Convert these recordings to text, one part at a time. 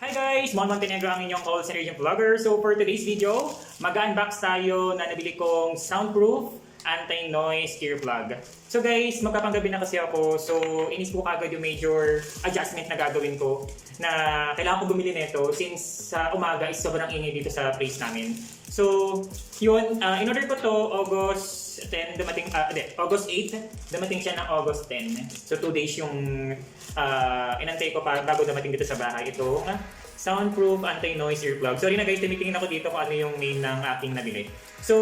Hi guys! Mon Montenegro ang inyong call center agent vlogger. So for today's video, mag-unbox tayo na nabili kong soundproof anti-noise earplug. So guys, magpapanggabi na kasi ako. So inis ko kagad yung major adjustment na gagawin ko na kailangan ko bumili nito since sa umaga is sobrang ingay dito sa place namin. So yun, in order ko to August 10 dumating, August 8 dumating siya ng August 10. So 2 days yung inantay ko bago dumating dito sa bahay. Itong soundproof anti-noise earplug. Sorry na guys, tinitingin ako dito kung ano yung name ng aking nabili. So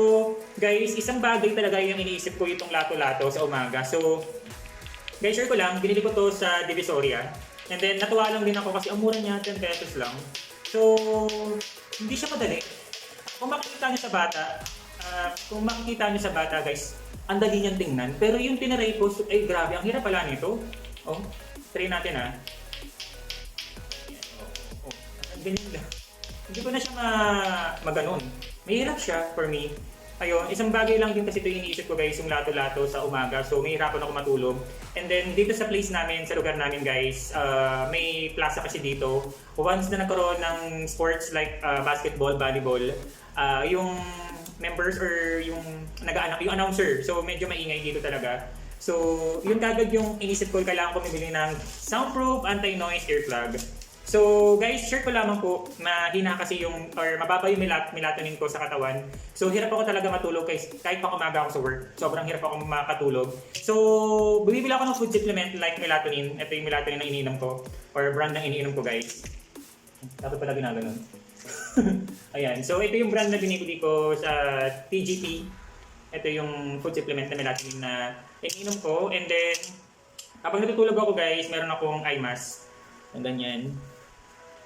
guys, isang bagay talaga yung iniisip ko itong lato-lato sa umaga. So guys, share ko lang, binili ko to sa Divisoria. And then natuwa lang din ako kasi ang mura niya, 10 pesos lang. So hindi siya madali. Kung makikita niyo sa bata, guys, ang dali niyang tingnan. Pero yung tinaray ko, ay grabe, ang hirap pala nito. Oh, try natin ganyan lang. Hindi ko na siya maganon. Mahirap siya for me. Ayun, isang bagay lang din kasi ito yung iniisip ko guys, yung lato-lato sa umaga. So mahirapan ako matulog. And then dito sa place namin, sa lugar namin guys, may plaza kasi dito. Once na nagkaroon ng sports like basketball, volleyball, yung members or yung yung announcer. So medyo maingay dito talaga. So yun kagad yung inisip ko, kailangan ko bumili ng soundproof anti-noise earplug. So guys, share ko lamang po, mahina kasi yung, or mababa yung melatonin ko sa katawan. So hirap ako talaga matulog kahit pa umaga ako sa work. Sobrang hirap ako makatulog. So bumibili ako ng food supplement like melatonin. Ito yung melatonin na iniinom ko, or brand na iniinom ko guys. Dapat pala ginaganon. Ayan, so ito yung brand na binibili ko sa TGT. Ito yung food supplement na melatonin na iniinom ko. And then, kapag natutulog ako guys, meron akong eye mask. Ang ganyan.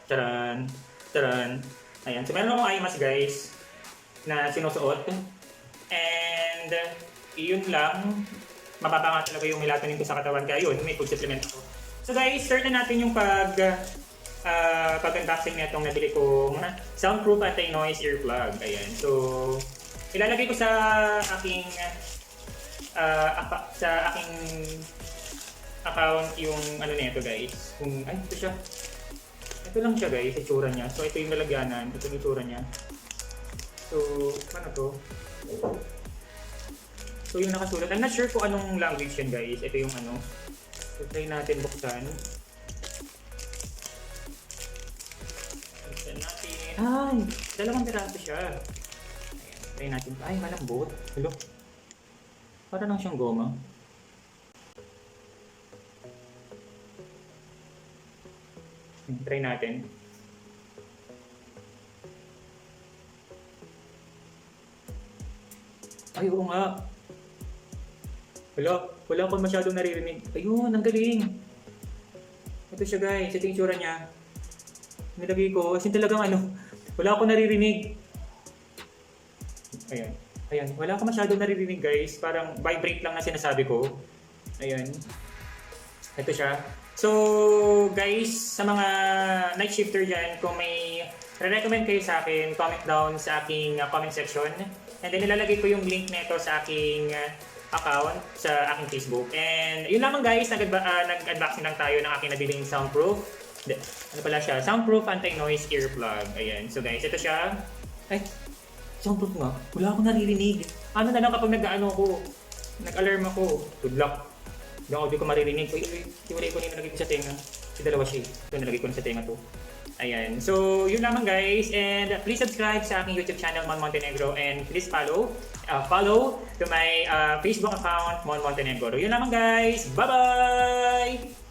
Taran, taran. Ayan, so meron akong eye mask guys na sinusuot. And yun lang, mababa nga talaga yung melatonin ko sa katawan. Kaya yun, may food supplement ako. So guys, start na natin yung pag-unboxing na itong nabili kong soundproof anti-noise earplug. Ayan, so ilalagay ko sa aking account yung ano nito guys. Ay, ito siya. Ito lang siya guys, itsura niya. So ito yung lalagyanan, ito yung itsura niya. So, ano to? So yung nakasulat, I'm not sure kung anong language yan guys. Ito yung ano. So try natin buksan. Buksan natin. Ay! Dalawang piraso siya. Ayan, try natin. Ay, malambot. Hello? Para lang siyang goma. Try natin. Ay, oo nga. Wala akong masyadong naririnig. Ayun, ang galing. Ito siya guys, ito yung tsura niya. Nilagay ko, kasi talagang wala akong naririnig. Ayan, wala akong masyadong naririnig guys. Parang vibrate lang na sinasabi ko. Ayan. Ito siya. So guys, sa mga night shifter dyan, kung may re-recommend kayo sa akin, comment down sa aking comment section. And then ilalagay ko yung link nito sa aking account, sa aking Facebook. And yun lamang guys, nag-unboxing lang tayo ng aking nabiling soundproof. Ano pala siya? Soundproof anti-noise earplug. Ayan. So guys, ito siya. Ay, soundproof nga. Wala akong naririnig. Ano na lang kapag nag-alarm ako. Good luck. Hindi ko maririnig. Iwalay ko nilagay ko sa tenga. Dalawa siya. Ito nilagay ko na sa tenga to. Ayan. So, yun lamang guys. And please subscribe sa aking YouTube channel, Mon Montenegro. And please follow to my Facebook account, Mon Montenegro. Yun lamang guys. Bye-bye!